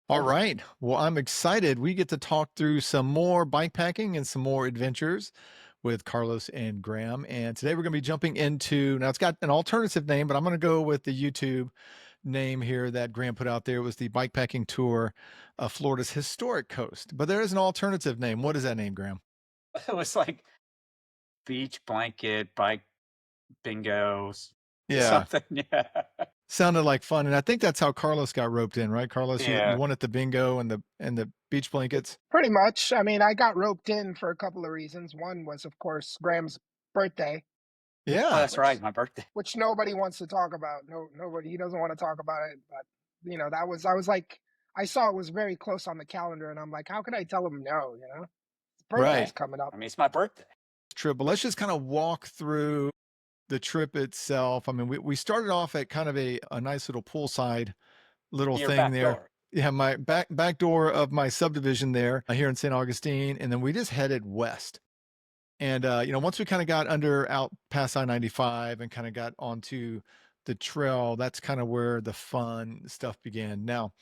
All right. Well, I'm excited. We get to talk through some more bikepacking and some more adventures with Carlos and Graham. And today we're going to be jumping into, now it's got an alternative name, but I'm going to go with the YouTube name here that Graham put out there. It was the bikepacking tour of Florida's historic coast. But there is an alternative name. What is that name, Graham? It was like beach blanket, bike bingos, Yeah. something. Yeah. Sounded like fun. And I think that's how Carlos got roped in, right? Carlos, you Yeah. wanted the bingo and the beach blankets. Pretty much. I mean, I got roped in for a couple of reasons. One was, of course, Graham's birthday, Oh, Yeah. that's right. which My birthday. which nobody wants to talk about. No, nobody. He doesn't want to talk about it. But that was. I was like, I saw it was very close on the calendar, and I'm like, how can I tell him no? His birthday's Right. coming up. I mean, it's my birthday. Trip. But let's just kind of walk through the trip itself. I mean, we started off at kind of a nice little poolside little Your thing back there. door. Yeah, my back door of my subdivision there here in St. Augustine, and then we just headed west. And once we kind of got out past I-95 and kind of got onto the trail, that's kind of where the fun stuff began. Now,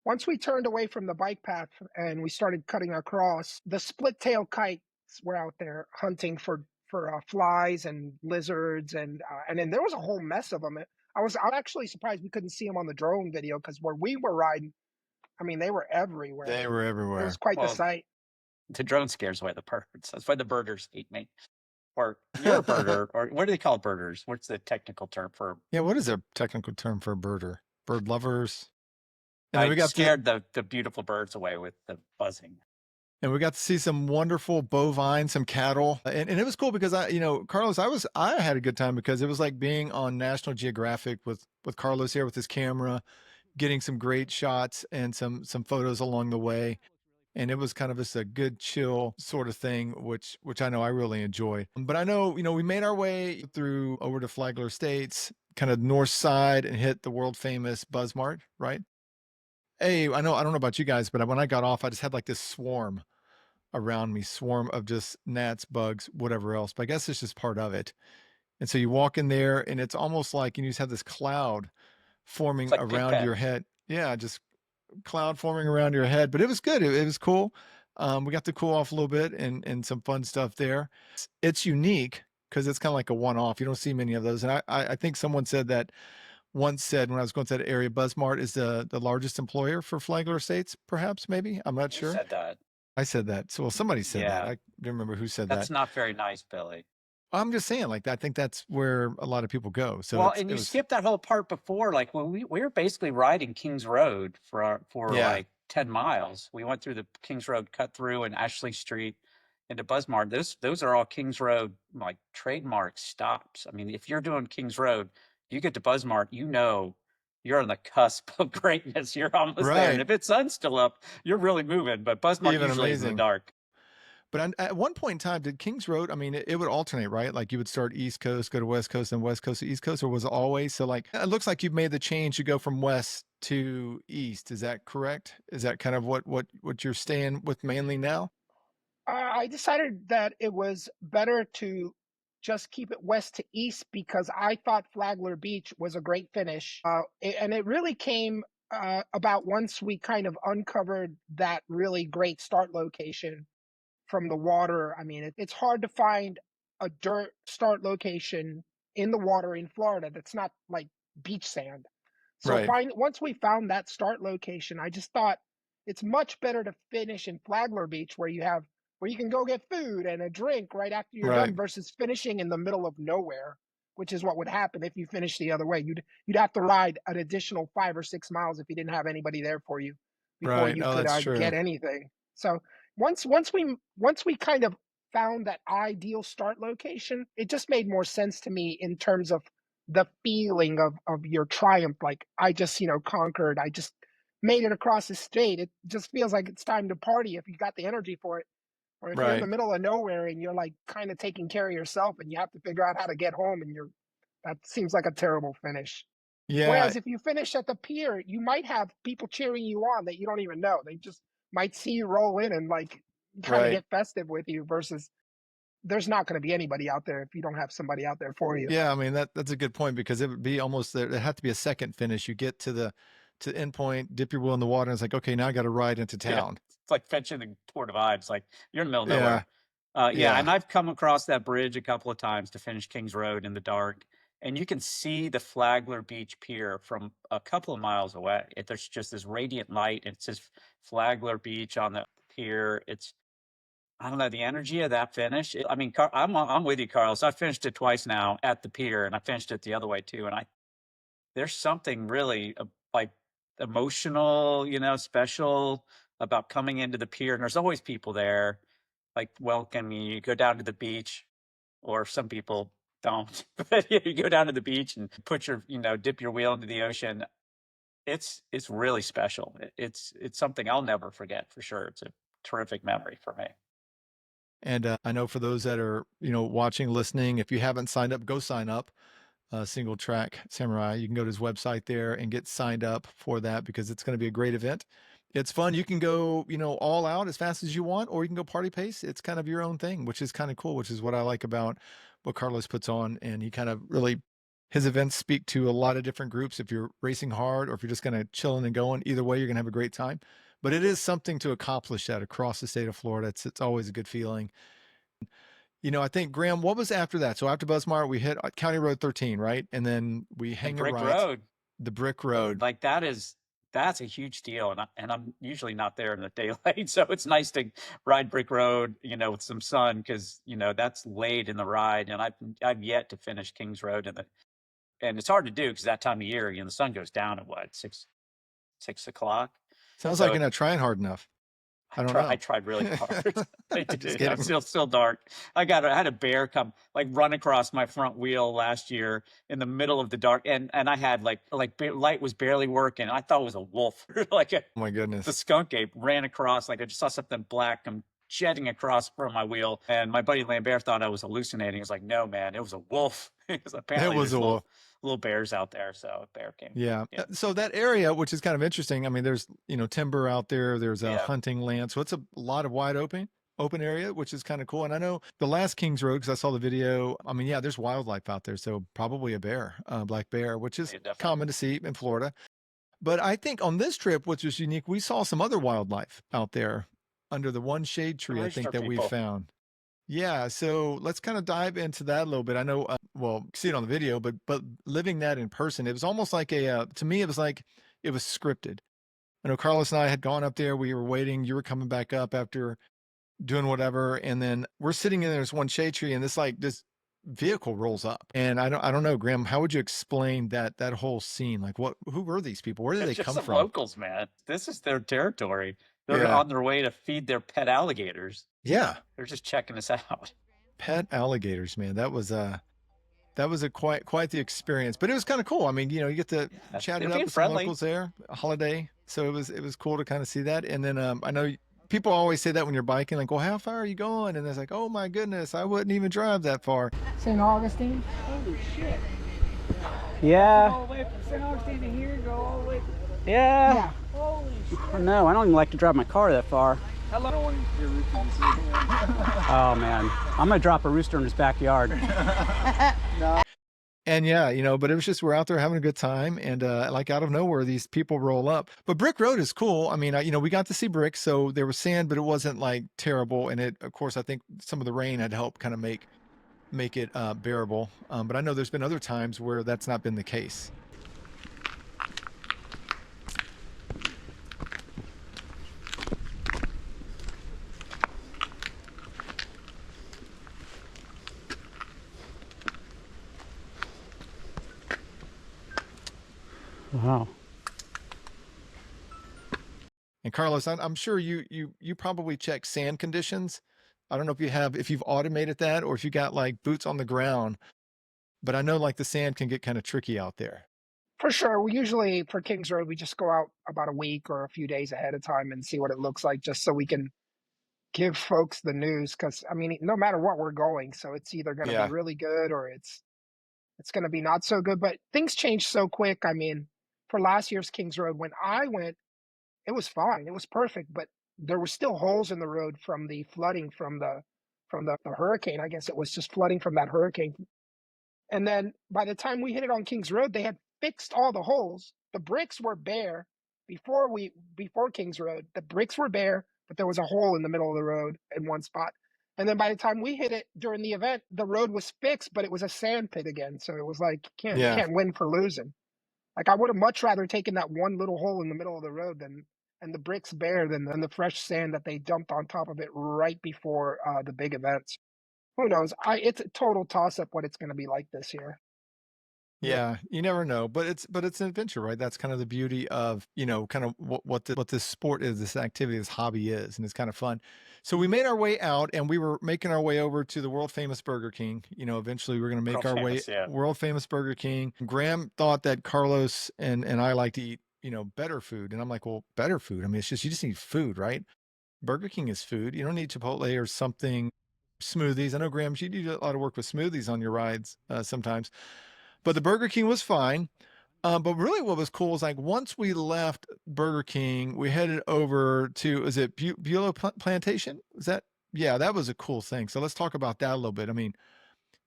Once we turned away from the bike path and we started cutting across, the split tail kites were out there hunting for flies and lizards, and then there was a whole mess of them. I'm actually surprised we couldn't see them on the drone video because where we were riding, I mean, they were everywhere. they were It was everywhere. quite the Well, sight. the drone scares away the birds. That's why the birders hate me. Or you're a birder, or what do they call birders? What's the technical term for? Yeah, what is a technical term for a birder? Bird lovers. And then I we got to scared the beautiful birds away with the buzzing. and we got to see some wonderful bovine, some cattle, and it was cool because Carlos, I had a good time because it was like being on National Geographic with Carlos here with his camera, getting some great shots and some photos along the way, and it was kind of just a good chill sort of thing, which I know I really enjoyed. But I know we made our way through over to Flagler Estates, kind of north side, and hit the world famous Buzzmart, right? Hey, I don't know about you guys, but when I got off, I just had like this swarm around me, swarm of just gnats, bugs, whatever else. But I guess it's just part of it. And so you walk in there and it's almost like you just have this cloud It's forming like Pig around Pen. your head. Yeah, just cloud forming around your head. But it was good. It was cool. We got to cool off a little bit and some fun stuff there. It's unique because it's kind of like a one-off. You don't see many of those. And I think someone said that once said when I was going to that area, Buzzmart is the largest employer for Flagler Estates, perhaps, maybe. I'm not You sure. said that. I said that. So well, somebody said that. Yeah. I don't remember who said That's that. not very nice, Billy. I'm just saying, like, I think that's where a lot of people go. So Well, it's and it you was skipped that whole part before, like when we were basically riding Kings Road for yeah, like 10 miles. We went through the Kings Road cut through and Ashley Street into Buzzmart. Those are all Kings Road like trademark stops. I mean, if you're doing Kings Road, you get to Buzzmart, you're on the cusp of greatness. You're almost there. And right. if it's sun's still up, you're really moving. But Buzzmart Even usually is in the amazing. dark. But at one point in time, did Kings Road, I mean, it would alternate, right? Like you would start East Coast, go to West Coast, and West Coast to East Coast, or was it always? So like it looks like you've made the change to go from west to east. Is that correct? Is that kind of what you're staying with mainly now? I decided that it was better to just keep it west to east because I thought Flagler Beach was a great finish. And it really came about once we kind of uncovered that really great start location from the water. I mean, it's hard to find a dirt start location in the water in Florida that's not like beach sand. So Right. once we found that start location, I just thought it's much better to finish in Flagler Beach where you can go get food and a drink right after you're Right. done versus finishing in the middle of nowhere, which is what would happen if you finish the other way. You'd have to ride an additional 5 or 6 miles if you didn't have anybody there for you before Right. you Oh, could that's get true. anything. So once we kind of found that ideal start location, it just made more sense to me in terms of the feeling of your triumph. Like I just conquered. I just made it across the state. It just feels like it's time to party if you got the energy for it. Or if you're in the Right. middle of nowhere and you're like kind of taking care of yourself and you have to figure out how to get home and that seems like a terrible finish. Yeah. Whereas if you finish at the pier, you might have people cheering you on that you don't even know. They just might see you roll in and like kind of Right. get festive with you versus there's not going to be anybody out there if you don't have somebody out there for you. Yeah, I mean that's a good point because it would be almost there. There had to be a second finish. You get to to the end point, dip your wheel in the water, and it's like, okay, now I got to ride into Yeah, town. it's like fetching the Tour de Vibes, like, you're in the middle of Yeah, nowhere. Yeah, yeah. and I've come across that bridge a couple of times to finish Kings Road in the dark, and you can see the Flagler Beach Pier from a couple of miles away. There's just this radiant light, and it says Flagler Beach on the pier. It's I don't know, the energy of that finish. I mean, I'm with you, Carlos. I finished it twice now at the pier, and I finished it the other way too. And there's something really like emotional, special about coming into the pier. And there's always people there, like welcoming you. You go down to the beach, or some people don't, but you go down to the beach and put dip your wheel into the ocean. It's really special. It's something I'll never forget for sure. It's a terrific memory for me. And I know for those that are, watching, listening, if you haven't signed up, go sign up. Single Track Samurai. You can go to his website there and get signed up for that because it's going to be a great event. It's fun. You can go, all out as fast as you want, or you can go party pace. It's kind of your own thing, which is kind of cool, which is what I like about what Karlos puts on. And he kind of really, his events speak to a lot of different groups. If you're racing hard or if you're just kind of chilling and going, either way, you're going to have a great time. But it is something to accomplish that across the state of Florida. It's always a good feeling. I think, Graham, what was after that? So after Buzzmart, we hit County Road 13, right? And then we And hang a Brick right, Road, the Brick Road. like that's a huge deal, and I'm usually not there in the daylight, so it's nice to ride Brick Road, with some sun because that's late in the ride, and I've yet to finish Kings Road, and it's hard to do because that time of year, the sun goes down at what 6 o'clock, Sounds like so you're not trying hard enough. I don't I know. tried really hard. I Just did. I'm kidding. still dark. I had a bear come run across my front wheel last year in the middle of the dark, and I had light was barely working. I thought it was a wolf, Oh my the goodness. skunk ape ran across. Like I just saw something black come jetting across from my wheel, and my buddy Lambert thought I was hallucinating. He's like, "No, man, it was a wolf." Because It apparently was there's a wolf. little bears out there. So a bear came. Yeah. Yeah, So that area, which is kind of interesting. I mean, there's, timber out there. There's a yeah. hunting land. So it's a lot of wide open area, which is kind of cool. And I know the last Kings Road, because I saw the video. I mean, yeah, there's wildlife out there. So probably a bear, black bear, which is Yeah, definitely. common to see in Florida. But I think on this trip, which was unique, we saw some other wildlife out there under the one shade The tree, I think, rooster that we people. found. Yeah, so let's kind of dive into that a little bit. I know, well, you see it on the video, but living that in person, it was almost like to me, it was like it was scripted. I know Carlos and I had gone up there. We were waiting. You were coming back up after doing whatever, and then we're sitting in this one shade tree, and this vehicle rolls up, and I don't know, Graham, how would you explain that whole scene? Like, who were these people? Where did They're they just come some from? locals, man. This is their territory. They're Yeah, on their way to feed their pet alligators. yeah, They're just checking us out. pet alligators, man. That was a quite the experience, but it was kind of cool. I mean, you get to Yeah, chat they're it up being with some friendly. locals there, a holiday, so it was cool to kind of see that. And then I know people always say that when you're biking, like, "Well, how far are you going?" And it's like, "Oh my goodness, I wouldn't even drive that far." St. Augustine? Holy shit. Yeah, All the way from St. Augustine to here, go all the way. yeah. Yeah. Holy shit. No, I don't even like to drive my car that far. Hello. Oh man, I'm gonna drop a rooster in his backyard. And yeah, but it was just we're out there having a good time, and like out of nowhere, these people roll up. But Brick Road is cool. I mean, we got to see bricks, so there was sand, but it wasn't like terrible. And of course, I think some of the rain had helped kind of make it bearable. But I know there's been other times where that's not been the case. Wow. And Carlos, I'm sure you probably check sand conditions. I don't know if you've automated that or if you got like boots on the ground, but I know like the sand can get kind of tricky out there. For sure. We usually, for Kings Road, we just go out about a week or a few days ahead of time and see what it looks like just so we can give folks the news. Because, I mean, no matter what we're going, so it's either going to be Yeah. really good or it's going to be not so good. But things change so quick. I mean, for last year's Kings Road, when I went, it was fine. It was perfect, but there were still holes in the road from the flooding from the hurricane. I guess it was just flooding from that hurricane. And then by the time we hit it on Kings Road, they had fixed all the holes. The bricks were bare. before Kings Road, the bricks were bare, but there was a hole in the middle of the road in one spot. And then by the time we hit it during the event, the road was fixed, but it was a sand pit again. So it was like Yeah. can't win for losing. Like I would have much rather taken that one little hole in the middle of the road than and the bricks bare than the fresh sand that they dumped on top of it right before the big events. Who knows? It's a total toss up what it's going to be like this year. Yeah, you never know, but it's an adventure, right? That's kind of the beauty of, kind of what this sport is, this activity, this hobby is, and it's kind of fun. So we made our way out and we were making our way over to the world famous Burger King. Eventually we're going to make World our way famous, yeah. world famous Burger King. Graham thought that Carlos and I like to eat, better food. And I'm like, well, better food. I mean, you just need food, right? Burger King is food. You don't need Chipotle or something. Smoothies. I know, Graham, you do a lot of work with smoothies on your rides sometimes. But the Burger King was fine. But really what was cool is like once we left Burger King, we headed over to, is it Beulah Plantation? Is that? Yeah, that was a cool thing. So let's talk about that a little bit. I mean,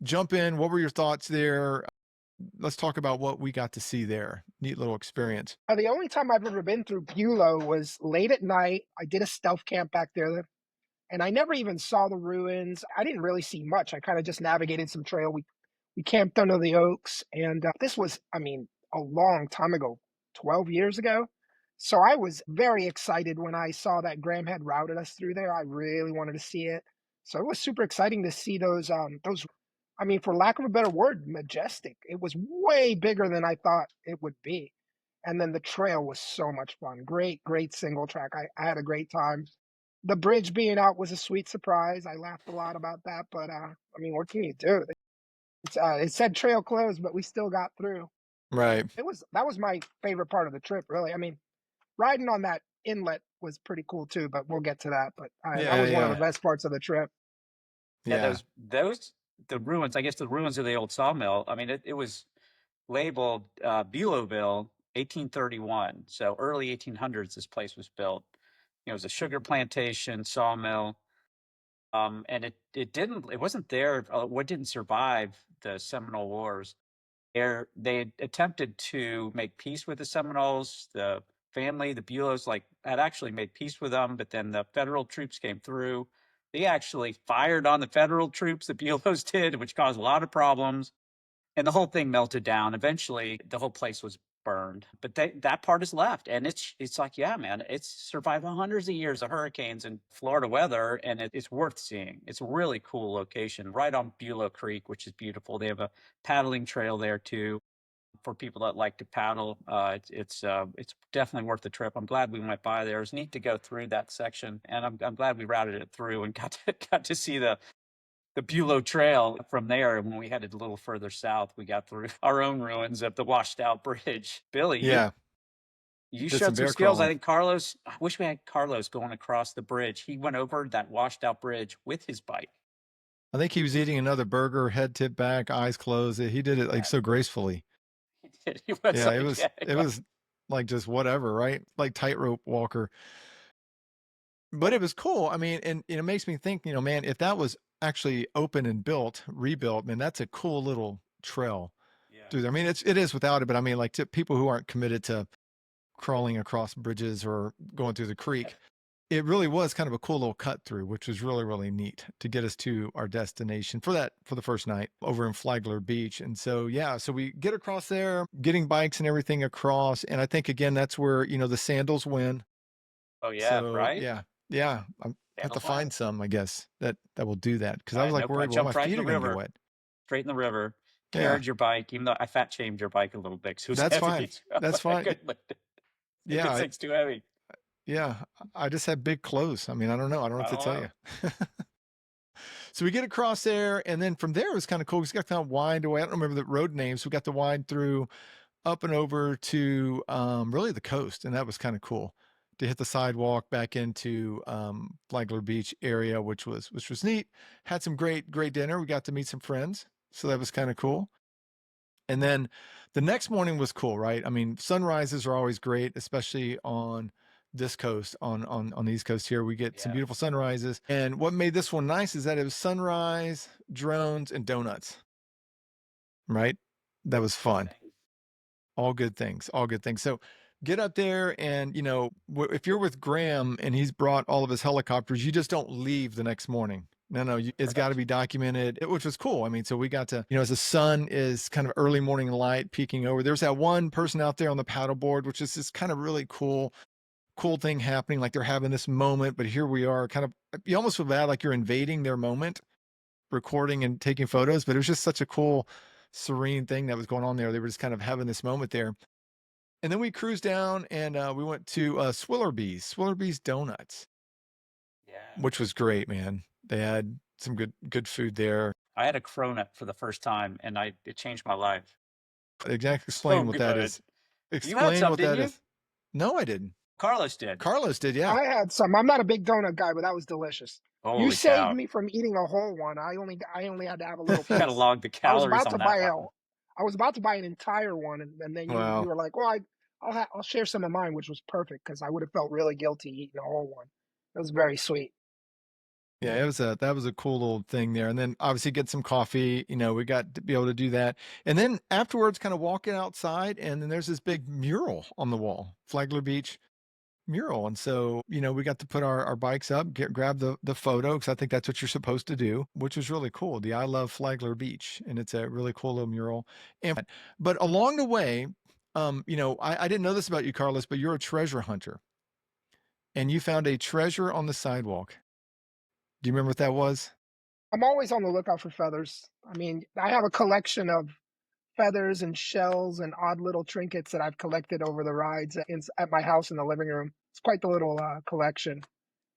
jump in. What were your thoughts there? Let's talk about what we got to see there. Neat little experience. The only time I've ever been through Beulah was late at night. I did a stealth camp back there, and I never even saw the ruins. I didn't really see much. I kind of just navigated some trail. We camped under the oaks, and this was, I mean, a long time ago, 12 years ago. So I was very excited when I saw that Graham had routed us through there. I really wanted to see it. So it was super exciting to see those. I mean, for lack of a better word, majestic. It was way bigger than I thought it would be. And then the trail was so much fun. Great single track. I had a great time. The bridge being out was a sweet surprise. I laughed a lot about that, but I mean, what can you do? It said trail closed, but we still got through. Right. That was my favorite part of the trip, really. I mean, riding on that inlet was pretty cool too, but we'll get to that. But that Yeah, was one of the yeah, best parts of the trip. Yeah, yeah. the ruins, I guess the ruins of the old sawmill. I mean, it was labeled Beulahville, 1831. So early 1800s, this place was built. It was a sugar plantation, sawmill, and it wasn't there. What didn't survive the Seminole Wars? They attempted to make peace with the Seminoles. The family, the Buellows, like had actually made peace with them, but then the federal troops came through. They actually fired on the federal troops, the Buellows did, which caused a lot of problems. And the whole thing melted down. Eventually, the whole place was burned. But that part is left, and it's like, yeah, man, it's survived hundreds of years of hurricanes and Florida weather, and it's worth seeing. It's a really cool location, right on Beulah Creek, which is beautiful. They have a paddling trail there too for people that like to paddle. It's definitely worth the trip. I'm glad we went by there. It's neat to go through that section, and I'm glad we routed it through and got to see the Bulow Trail from there. And when we headed a little further south, we got through our own ruins of the washed out bridge. Billy, Yeah. you Did some showed some bear skills. I crawling. think Carlos, I wish we had Carlos going across the bridge. He went over that washed out bridge with his bike. I think he was eating another burger, head tipped back, eyes closed. He did it like Yeah, so gracefully. he did. He was Yeah, like, yeah, it was like just whatever, right? Like tightrope walker. But it was cool. I mean, and it makes me think, man, if that was actually open and rebuilt, man, that's a cool little trail yeah. through there. I mean, it is without it, but I mean, like to people who aren't committed to crawling across bridges or going through the creek, it really was kind of a cool little cut through, which was really, really neat to get us to our destination for the first night over in Flagler Beach. And so, yeah, so we get across there, getting bikes and everything across. And I think, again, that's where, the sandals win. Oh yeah, So, right. yeah, I have to Sandals went. find some, I guess, that will do that. Cause I was I like know. I worried, well, my jumped right in feet the are going to get river, wet. straight in the river. Yeah, Carried your bike, even though I fat shamed your bike a little bit because it was that's fine. heavy. So That's I fine. couldn't lift it. Yeah, This thing's too heavy. yeah, I just have big clothes. I mean, I don't know. I don't know what I to don't tell know. you. So we get across there, and then from there it was kind of cool. We got to kind of wind away. I don't remember the road names. We got to wind through up and over to really the coast, and that was kind of cool to hit the sidewalk back into Flagler Beach area, which was neat. Had some great dinner. We got to meet some friends, so that was kind of cool. And then the next morning was cool, right? I mean, sunrises are always great, especially on this coast, on the East Coast here. We get some Yeah. beautiful sunrises. And what made this one nice is that it was sunrise, drones, and donuts, right? That was Good fun. thing. All good things, all good things. So get up there and, if you're with Graham and he's brought all of his helicopters, you just don't leave the next morning. No, no, it's got to Correct. be documented, which was cool. I mean, so we got to, as the sun is kind of early morning light peeking over, there's that one person out there on the paddleboard, which is this kind of really cool thing happening. Like they're having this moment, but here we are kind of, you almost feel bad, like you're invading their moment, recording and taking photos, but it was just such a cool, serene thing that was going on there. They were just kind of having this moment there. And then we cruised down and we went to Swillerby's Donuts, Yeah. which was great, man. They had some good food there. I had a cronut for the first time, and it changed my life. Exactly. So Explain what that good. is. You had Explain some, what didn't that you? is. No, I didn't. Carlos did. Carlos did, yeah. I had some. I'm not a big donut guy, but that was delicious. You Holy saved cow. me from eating a whole one. I only had to have a little You gotta piece. log the I was calories about on to that buy a one. I was about to buy an entire one, and then you Wow. were like, "Well, I'll share some of mine," which was perfect because I would have felt really guilty eating a whole one. It was very sweet. Yeah, that was a cool little thing there. And then obviously get some coffee, we got to be able to do that. And then afterwards kind of walking outside and then there's this big mural on the wall, Flagler Beach mural. And so, we got to put our bikes up, grab the photo because I think that's what you're supposed to do, which was really cool. The I Love Flagler Beach. And it's a really cool little mural. But along the way, I didn't know this about you, Carlos, but you're a treasure hunter and you found a treasure on the sidewalk. Do you remember what that was? I'm always on the lookout for feathers. I mean, I have a collection of feathers and shells and odd little trinkets that I've collected over the rides at my house in the living room. It's quite the little collection,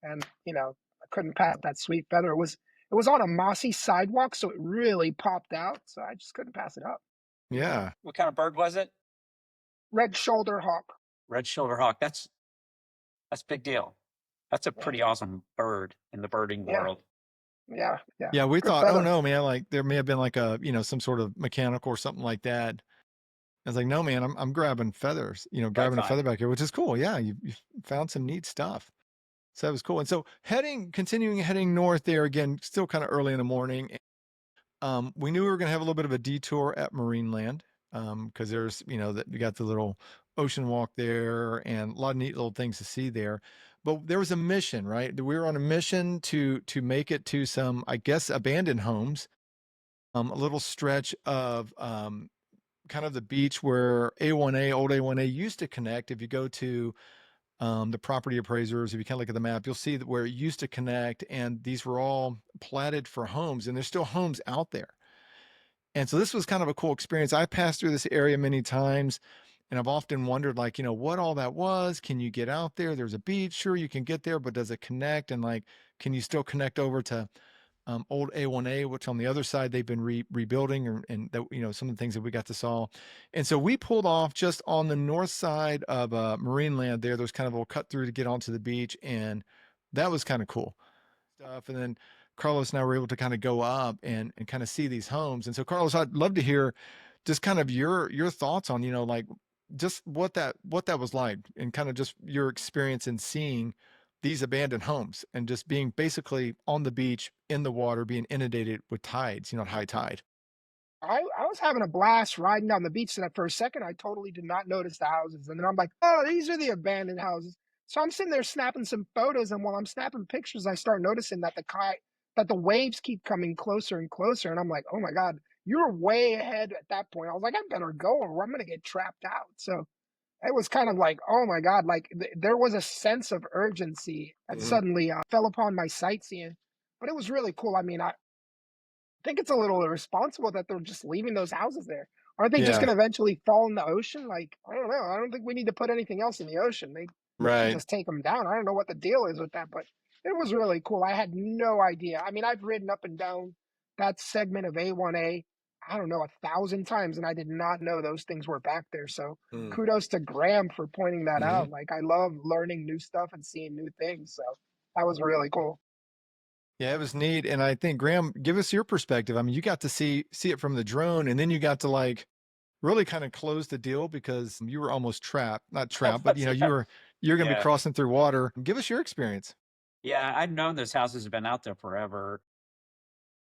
and I couldn't pass that sweet feather. It was on a mossy sidewalk, so it really popped out. So I just couldn't pass it up. Yeah. What kind of bird was it? Red shoulder hawk. Red shoulder hawk. That's a big deal. That's a Yeah, pretty awesome bird in the birding yeah, world. yeah, yeah. Yeah, we Good thought, "Oh, feather. no, man, like, there may have been, like, some sort of mechanical or something like that." I was like, "No, man, I'm grabbing feathers, Right grabbing a feather find. back here," which is cool. Yeah, you found some neat stuff. So that was cool. And so heading north there again, still kinda early in the morning, we knew we were gonna have a little bit of a detour at Marineland, because there's, that you got the little ocean walk there and a lot of neat little things to see there. But there was a mission, right? We were on a mission to make it to some, I guess, abandoned homes, a little stretch of kind of the beach where old A1A used to connect. If you go to the property appraisers, if you kind of look at the map, you'll see that where it used to connect, and these were all platted for homes, and there's still homes out there. And so this was kind of a cool experience. I passed through this area many times, and I've often wondered, like, what all that was. Can you get out there? There's a beach, sure, you can get there, but does it connect? And like, can you still connect over to old A1A, which on the other side they've been rebuilding, and that, some of the things that we got to saw. And so we pulled off just on the north side of Marineland there. There's kind of a little cut through to get onto the beach, and that was kind of cool stuff. And then Carlos and I were able to kind of go up and kind of see these homes. And so Carlos, I'd love to hear just kind of your thoughts on, like just what that was like and kind of just your experience in seeing these abandoned homes and just being basically on the beach in the water being inundated with tides, at high tide. I was having a blast riding down the beach, and for a second, I totally did not notice the houses. And then I'm like, "Oh, these are the abandoned houses." So I'm sitting there snapping some photos, and while I'm snapping pictures, I start noticing that the waves keep coming closer and closer, and I'm like, "Oh my god, you're way ahead at that point." I was like, "I better go, or I'm gonna get trapped out." So it was kind of like, "Oh my god!" Like there was a sense of urgency that Mhm. suddenly fell upon my sightseeing, but it was really cool. I mean, I think it's a little irresponsible that they're just leaving those houses there. Aren't they just Yeah. gonna eventually fall in the ocean? Like, I don't know. I don't think we need to put anything else in the ocean. They can Right. just take them down. I don't know what the deal is with that, but it was really cool. I had no idea. I mean, I've ridden up and down that segment of A1A, I don't know, 1,000 times, and I did not know those things were back there. So Mm. kudos to Graham for pointing that Mhm. out. Like, I love learning new stuff and seeing new things. So that was really cool. Yeah, it was neat. And I think Graham, give us your perspective. I mean, you got to see it from the drone, and then you got to like really kind of close the deal because you were almost trapped, not trapped, but Yeah. you're going to be Yeah. crossing through water. Give us your experience. Yeah. I'd known those houses have been out there forever.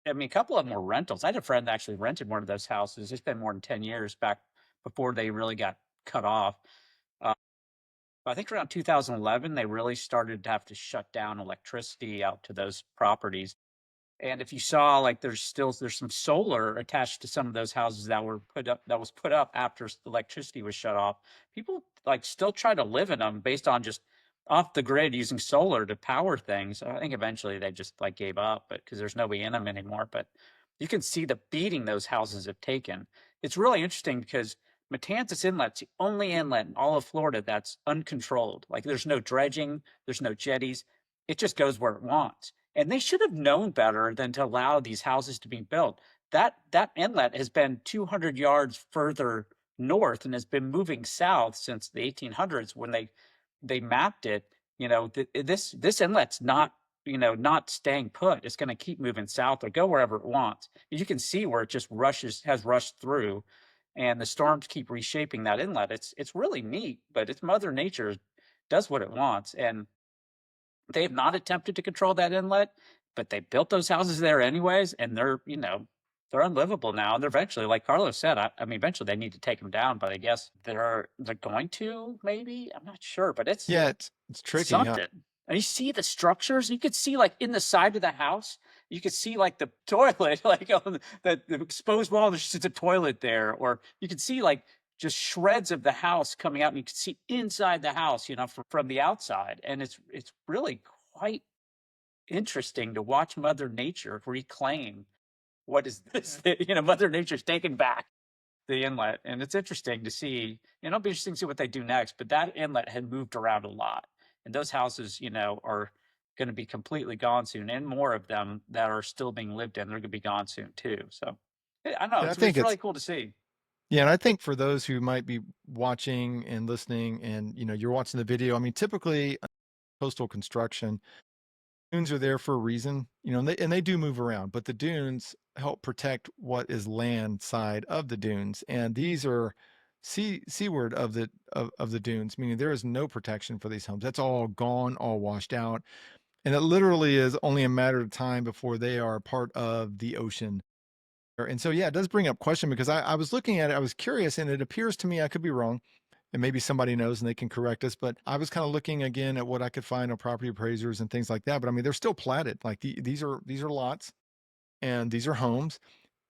I mean, a couple of them were rentals. I had a friend that actually rented one of those houses. It's been more than 10 years back before they really got cut off. I think around 2011, they really started to have to shut down electricity out to those properties. And if you saw, like, there's some solar attached to some of those houses that was put up after electricity was shut off. People like still try to live in them based on just off the grid using solar to power things. I think eventually they just like gave up, but because there's nobody in them anymore. But you can see the beating those houses have taken. It's really interesting because Matanzas Inlet's the only inlet in all of Florida that's uncontrolled. Like there's no dredging, there's no jetties. It just goes where it wants. And they should have known better than to allow these houses to be built. That inlet has been 200 yards further north and has been moving south since the 1800s when they mapped it. You know, this inlet's not, you know, not staying put. It's going to keep moving south or go wherever it wants. You can see where it just has rushed through, and the storms keep reshaping that inlet. It's really neat, but it's Mother Nature does what it wants, and they have not attempted to control that inlet, but they built those houses there anyways, and they're, you know, they're unlivable now. And they're eventually, like Karlos said, I mean, eventually they need to take them down, but I guess they're going to, maybe. I'm not sure, but Yeah, it's it's tricky, huh? something. And you see the structures. You could see like in the side of the house, you could see like the toilet, like on the exposed wall. There's just a toilet there, or you could see like just shreds of the house coming out, and you can see inside the house, you know, from the outside. And it's really quite interesting to watch Mother Nature reclaim what is this. You know, Mother Nature's taken back the inlet, and it's interesting to see. You know, it'll be interesting to see what they do next. But that inlet had moved around a lot, and those houses, you know, are going to be completely gone soon, and more of them that are still being lived in, they're going to be gone soon too. So I don't know. And I think It's it's really cool to see. yeah, and I think for those who might be watching and listening, and you're watching the video. I mean, typically coastal construction dunes are there for a reason, and they do move around, but the dunes help protect what is land side of the dunes, and these are seaward of the dunes, meaning there is no protection for these homes. That's all gone, all washed out, and it literally is only a matter of time before they are part of the ocean. And so, yeah, it does bring up question because I was looking at it, I was curious, and it appears to me, I could be wrong, and maybe somebody knows and they can correct us. But I was kind of looking again at what I could find on property appraisers and things like that. But I mean, they're still platted. Like these are lots and these are homes,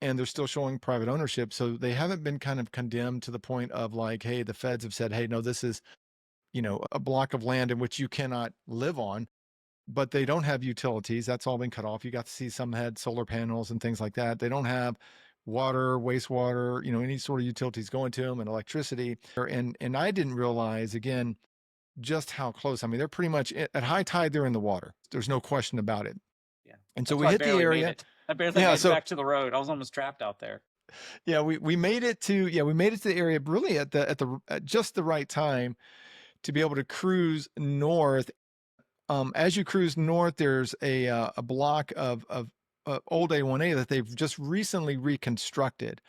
and they're still showing private ownership. So they haven't been kind of condemned to the point of like, hey, the feds have said, hey, no, this is a block of land in which you cannot live on. But they don't have utilities. That's all been cut off. You got to see some had solar panels and things like that. They don't have water, wastewater, any sort of utilities going to them, and electricity. And I didn't realize again just how close. I mean, they're pretty much at high tide. They're in the water. There's no question about it. Yeah, And so that's we why I hit the barely made area. it. I barely Yeah. made it So back to the road. I was almost trapped out there. yeah, we made it to the area really at just the right time to be able to cruise north. As you cruise north, there's a block of old A1A that they've just recently reconstructed,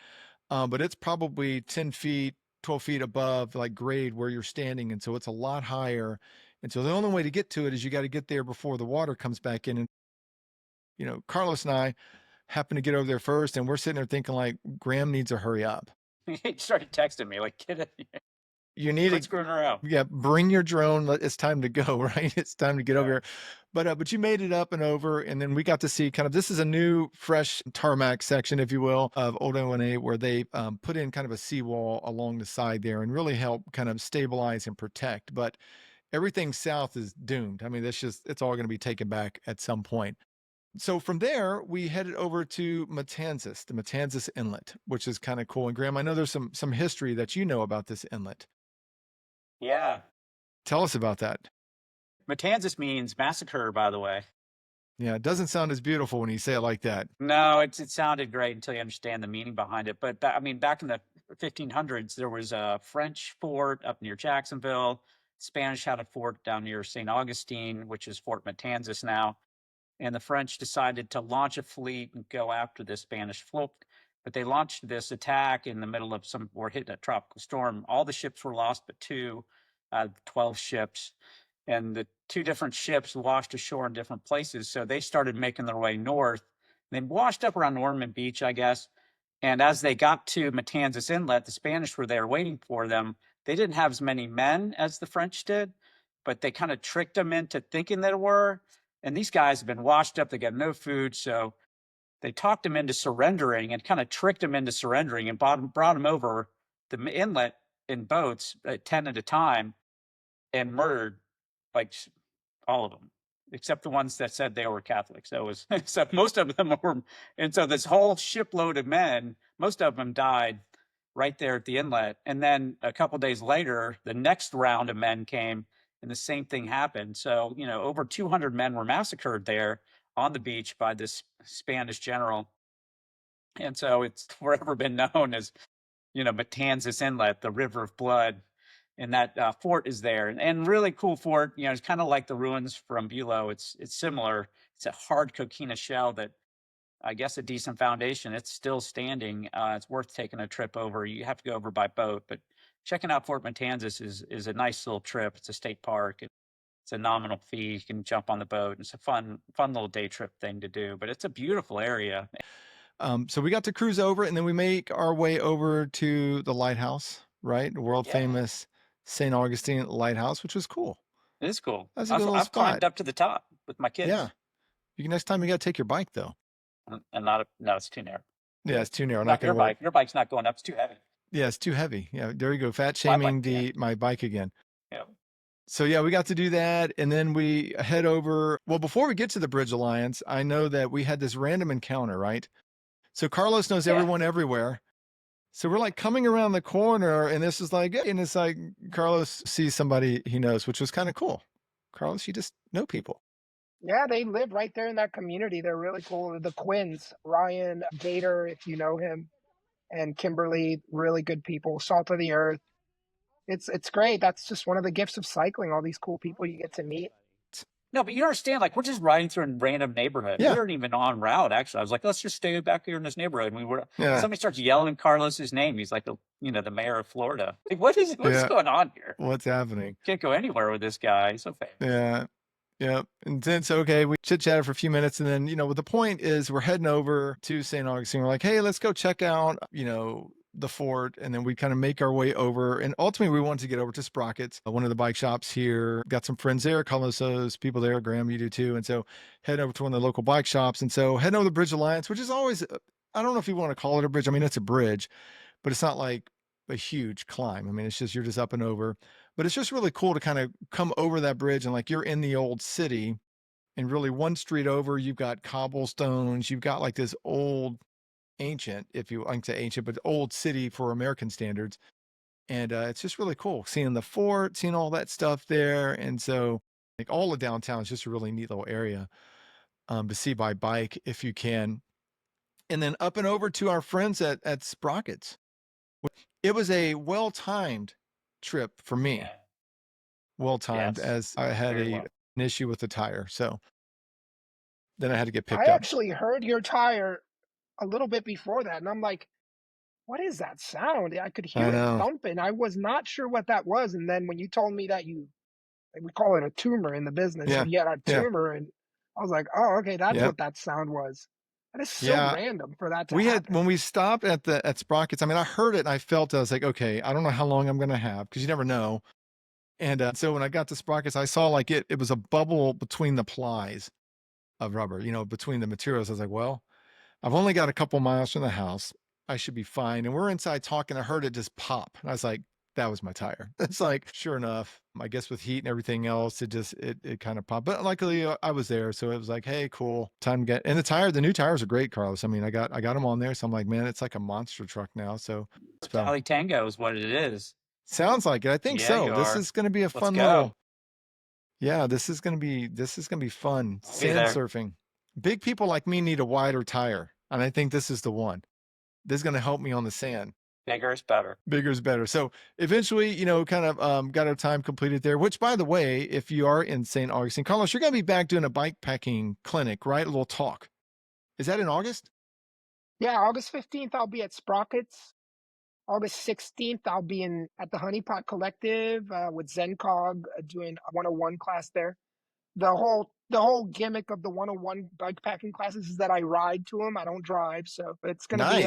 but it's probably 10 feet, 12 feet above like grade where you're standing, and so it's a lot higher. And so the only way to get to it is you got to get there before the water comes back in. And Karlos and I happen to get over there first, and we're sitting there thinking like, Graham needs to hurry up. He started texting me like, "Get it, You need quit to, screwing around." yeah, bring your drone. It's time to go, right? It's time to get over Yeah. here. But you made it up and over, and then we got to see kind of this is a new, fresh tarmac section, if you will, of Old O&A where they put in kind of a seawall along the side there and really help kind of stabilize and protect. But everything south is doomed. I mean, it's all going to be taken back at some point. So from there, we headed over to Matanzas, the Matanzas Inlet, which is kind of cool. And Graham, I know there's some history that you know about this inlet. Yeah. Tell us about that. Matanzas means massacre, by the way. Yeah, it doesn't sound as beautiful when you say it like that. No, it sounded great until you understand the meaning behind it. But I mean, back in the 1500s, there was a French fort up near Jacksonville. Spanish had a fort down near St. Augustine, which is Fort Matanzas now. And the French decided to launch a fleet and go after this Spanish fleet. But they launched this attack in the middle of were hit a tropical storm. All the ships were lost, but 2 out of 12 ships. And the 2 different ships washed ashore in different places. So they started making their way north. They washed up around Norman Beach, I guess. And as they got to Matanzas Inlet, the Spanish were there waiting for them. they didn't have as many men as the French did, but they kind of tricked them into thinking there were. And these guys have been washed up; they got no food, so they talked them into surrendering and kind of tricked them into surrendering and brought them over the inlet in boats, 10 at a time, and murdered like all of them, except the ones that said they were Catholics. So it was, so most of them were, and so this whole shipload of men, most of them died right there at the inlet. And then a couple days later, the next round of men came, and the same thing happened. So over 200 men were massacred there on the beach by this Spanish general, and so it's forever been known as Matanzas Inlet, the River of Blood, and that fort is there, and really cool fort. It's kind of like the ruins from Bulow. It's similar. It's a hard coquina shell that I guess a decent foundation. It's still standing. It's worth taking a trip over. You have to go over by boat, but checking out Fort Matanzas is a nice little trip. It's a state park. It's a nominal fee. You can jump on the boat. It's a fun little day trip thing to do, but it's a beautiful area. So we got to cruise over, and then we make our way over to the lighthouse, right? World Yeah, famous St. Augustine Lighthouse, which was cool. it is cool. That's a good little I've climbed spot. up to the top with my Yeah. kids. Next time you got to take your bike though. And not no, it's too narrow. Yeah, it's too narrow. Not Not going your to work. bike. Your bike's not going up. It's too heavy. Yeah, it's too heavy. Yeah, there you go. Fat My bike, shaming yeah. my bike again. Yeah. So yeah, we got to do that, and then we head over. Well, before we get to the Bridge Alliance, I know that we had this random encounter, right? So Karlos knows Yeah. everyone everywhere. So we're like coming around the corner, and this is like, and it's like Karlos sees somebody he knows, which was kind of cool. Karlos, you just know people. Yeah, they live right there in that community. They're really cool. The Quins, Ryan Gator, if you know him, and Kimberly, really good people. Salt of the earth. It's great. That's just one of the gifts of cycling. All these cool people you get to meet. No, but you understand, like, we're just riding through a random neighborhood. Yeah. We weren't even on route, actually. I was like, let's just stay back here in this neighborhood. And we were, Yeah. somebody starts yelling Carlos's name. He's like, the mayor of Florida. Like, what's Yeah. going on here? What's happening? Can't go anywhere with this guy. He's so famous. Yeah. Yeah. And then, so, okay, we chit chatted for a few minutes. And then, what the point is, we're heading over to St. Augustine. We're like, hey, let's go check out, the fort. And then we kind of make our way over. And ultimately, we wanted to get over to Sprockets, one of the bike shops here. Got some friends there, Carlos, people there. Graham, you do too. And so head over to one of the local bike shops. And so heading over the Bridge Alliance, which is always, I don't know if you want to call it a bridge. I mean, it's a bridge, but it's not like a huge climb. I mean, it's just, you're just up and over. But it's just really cool to kind of come over that bridge and like you're in the old city, and really one street over, you've got cobblestones, you've got like this old ancient, if you, I can say ancient, but old city for American standards. And it's just really cool seeing the fort, seeing all that stuff there. And so like all of downtown is just a really neat little area to see by bike if you can. And then up and over to our friends at Sprockets. It was a well-timed trip for me. Yeah. Well-timed, Yes, as I had very well. an issue with the tire. So then I had to get I picked up. actually heard your tire a little bit before that, and I'm like, what is that sound? I could I hear it know. thumping. I was not sure what that was. And then when you told me that we call it a tumor in the business, Yeah. you had a Yeah. tumor, and I was like, oh, okay, that's Yep. what that sound was. That is so Yeah. random for that to We had, happen. when we stopped at Sprockets, I mean, I heard it and I felt, I was like, okay, I don't know how long I'm going to have, because you never know. And so when I got to Sprockets, I saw like it was a bubble between the plies of rubber, between the materials. I was like, well, I've only got a couple miles from the house. I should be fine. And we're inside talking. I heard it just pop. And I was like, that was my tire. It's like, sure enough, I guess with heat and everything else, it kind of popped. But luckily I was there. So it was like, hey, cool. Time to get, and the new tires are great, Carlos. I mean, I got them on there. So I'm like, man, it's like a monster truck now. So Valley Tango is what it is. sounds like it. I think Yeah, so. you This are. is going to be a Let's fun go. little, yeah, this is going to be fun. I'll be Sand there. surfing. Big people like me need a wider tire. And I think this is the one. This is going to help me on the sand. Bigger is better. Bigger is better. So eventually, kind of got our time completed there, which, by the way, if you are in St. Augustine, Carlos, you're going to be back doing a bike packing clinic, right? A little talk. Is that in August? Yeah, August 15th, I'll be at Sprockets. August 16th, I'll be at the Honeypot Collective with ZenCog doing a 101 class there. The whole gimmick of the 101 bike packing classes is that I ride to them. I don't drive, so it's gonna Nice.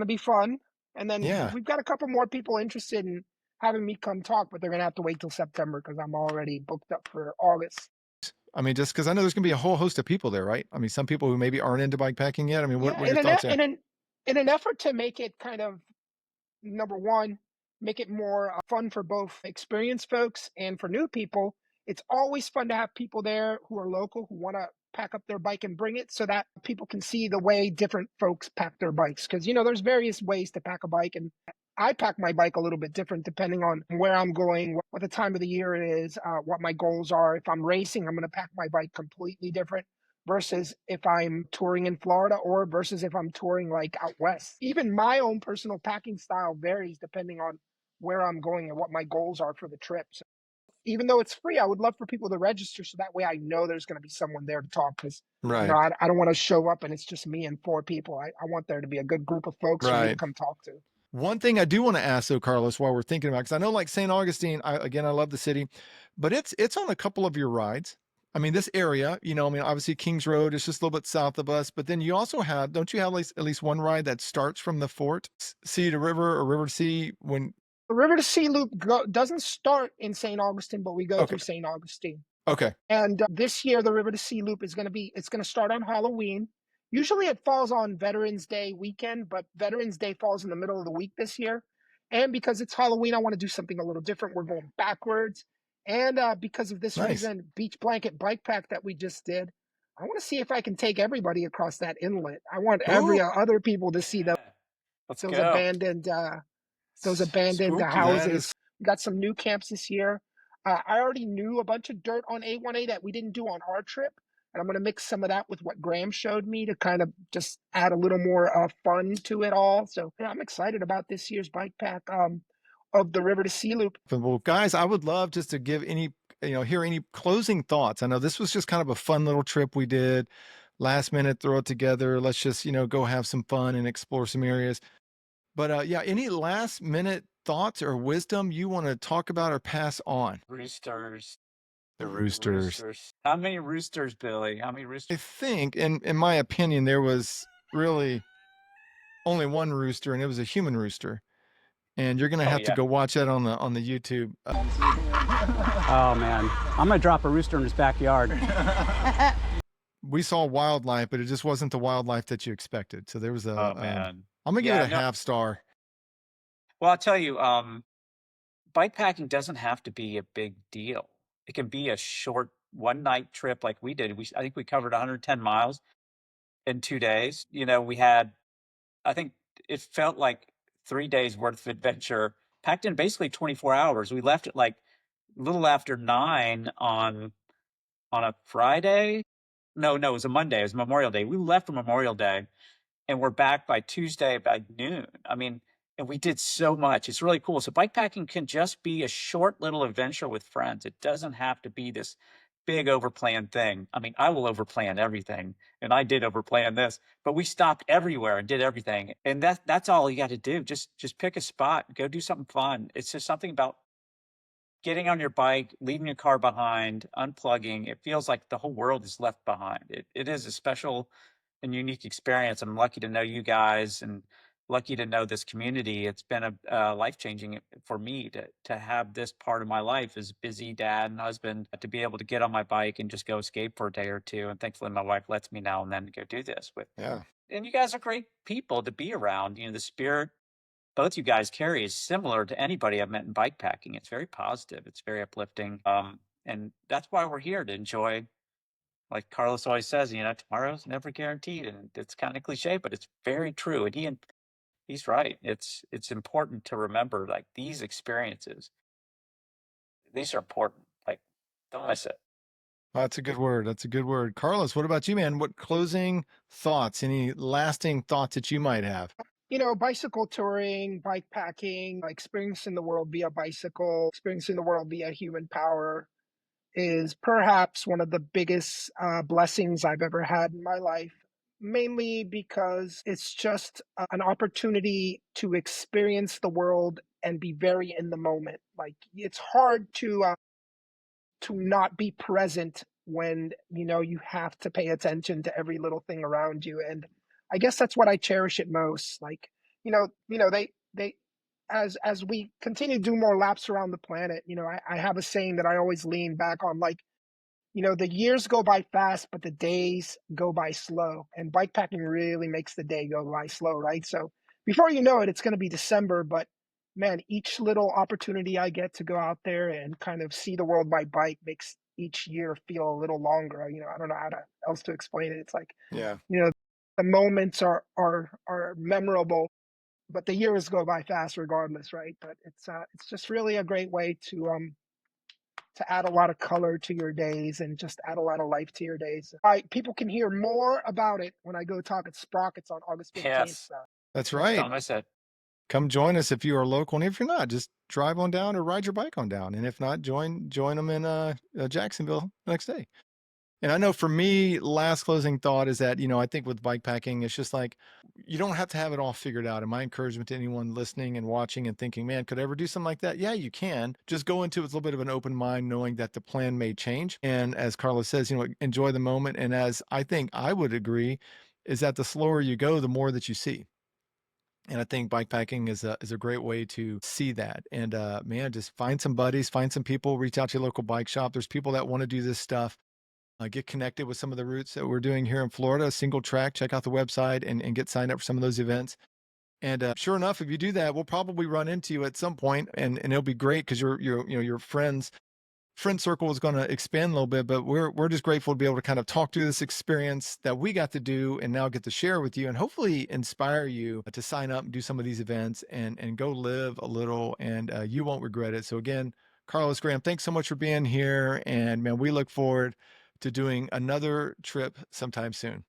be fun. And then Yeah. we've got a couple more people interested in having me come talk, but they're gonna have to wait till September because I'm already booked up for August. I mean, just because I know there's gonna be a whole host of people there, right? I mean, some people who maybe aren't into bike packing yet. I mean, Yeah, what are your thoughts there? in an effort to make it kind of number one, make it more fun for both experienced folks and for new people. It's always fun to have people there who are local who want to pack up their bike and bring it so that people can see the way different folks pack their bikes. Because, there's various ways to pack a bike. And I pack my bike a little bit different depending on where I'm going, what the time of the year it is, what my goals are. If I'm racing, I'm going to pack my bike completely different versus if I'm touring in Florida or versus if I'm touring like out west. Even my own personal packing style varies depending on where I'm going and what my goals are for the trip. So even though it's free, I would love for people to register so that way I know there's going to be someone there to talk because Right, I don't want to show up and it's just me and four people. I want there to be a good group of folks for me to right. come talk to. One thing I do want to ask though, Carlos, while we're thinking about, because I know like St. Augustine, I love the city, but it's on a couple of your rides. I mean, this area, I mean, obviously Kings Road is just a little bit south of us, but then you also have, don't you have at least one ride that starts from the fort, sea to river or river to sea when, The River to Sea Loop doesn't start in St. Augustine, but we go okay, through St. Augustine. okay, And this year, the River to Sea Loop it's going to start on Halloween. Usually it falls on Veterans Day weekend, but Veterans Day falls in the middle of the week this year. And because it's Halloween, I want to do something a little different. We're going backwards. And because of this nice. reason, Beach Blanket Bike Pack that we just did, I want to see if I can take everybody across that inlet. I want every Ooh, other people to see Yeah. Let's those go. abandoned spooky. That houses. is, We got some new camps this year. I already knew a bunch of dirt on A1A that we didn't do on our trip, and I'm going to mix some of that with what Graham showed me to kind of just add a little more fun to it all. So yeah, I'm excited about this year's bike pack of the River to Sea Loop. well, guys, I would love just to give hear any closing thoughts. I know this was just kind of a fun little trip we did last minute, throw it together. Let's just, go have some fun and explore some areas. But yeah, any last minute thoughts or wisdom you want to talk about or pass on? Roosters. The Roosters. Roosters. How many roosters, Billy? How many I roosters? think, in my opinion, there was really only one rooster, and it was a human rooster. And you're gonna Oh, have to yeah. go watch that on the YouTube. Oh man, I'm gonna drop a rooster in his backyard. We saw wildlife, but it just wasn't the wildlife that you expected. So there was Oh, man. I'm gonna give it Yeah, a no. half star. Well, I'll tell you, bike packing doesn't have to be a big deal. It can be a short one night trip like we did. I think we covered 110 miles in 2 days. We had, I think it felt like 3 days worth of adventure packed in basically 24 hours. We left at like a little after 9 on a Friday. No, it was a Monday. It was Memorial Day. We left for Memorial Day and we're back by Tuesday by noon. I mean, and we did so much. It's really cool. So bikepacking can just be a short little adventure with friends. It doesn't have to be this big overplanned thing. I mean, I will overplan everything, and I did overplan this, but we stopped everywhere and did everything. And that's all you got to do. Just pick a spot, go do something fun. It's just something about getting on your bike, leaving your car behind, unplugging. It feels like the whole world is left behind. It is a special and unique experience. I'm lucky to know you guys and lucky to know this community. It's been a life changing for me to have this part of my life as busy dad and husband to be able to get on my bike and just go escape for a day or two. And thankfully, my wife lets me now and then go do this with. Yeah. And you guys are great people to be around. The spirit both you guys carry is similar to anybody I've met in bike packing. It's very positive. It's very uplifting. And that's why we're here to enjoy. Like Carlos always says, tomorrow's never guaranteed, and it's kind of cliche, but it's very true. And he's right. It's important to remember like these experiences. These are important. Like, don't miss it. That's a good word. That's a good word. Carlos, what about you, man? What closing thoughts? Any lasting thoughts that you might have? Bicycle touring, bike packing, experiencing the world via bicycle, experiencing the world via human power is perhaps one of the biggest blessings I've ever had in my life, mainly because it's just an opportunity to experience the world and be very in the moment. Like it's hard to not be present when you have to pay attention to every little thing around you, and I guess that's what I cherish it most. Like they as we continue to do more laps around the planet, I have a saying that I always lean back on, like, the years go by fast, but the days go by slow. And bikepacking really makes the day go by slow, right? So before you know it, it's going to be December. But man, each little opportunity I get to go out there and kind of see the world by bike makes each year feel a little longer. I don't know else to explain it. It's like, Yeah. the moments are memorable, but the years go by fast regardless, right? But it's just really a great way to add a lot of color to your days and just add a lot of life to your days. People can hear more about it when I go talk at Sprockets on August 15th. Yes, That's Yeah. right. don't miss it. Come join us if you are local, and if you're not, just drive on down or ride your bike on down. And if not, join them in Jacksonville the next day. And I know for me, last closing thought is that, I think with bike packing, it's just like you don't have to have it all figured out. And my encouragement to anyone listening and watching and thinking, man, could I ever do something like that? Yeah, you can. Just go into it with a little bit of an open mind, knowing that the plan may change. And as Carlos says, enjoy the moment. And as I think I would agree, is that the slower you go, the more that you see. And I think bikepacking is a great way to see that. And man, just find some buddies, find some people, reach out to your local bike shop. There's people that want to do this stuff. Get connected with some of the routes that we're doing here in Florida, single track. Check out the website and get signed up for some of those events. And sure enough, if you do that, we'll probably run into you at some point, and it'll be great because your friend circle is going to expand a little bit. But we're just grateful to be able to kind of talk through this experience that we got to do and now get to share with you, and hopefully inspire you to sign up and do some of these events and go live a little, and you won't regret it. So again, Carlos, Graham, thanks so much for being here, and man, we look forward to doing another trip sometime soon.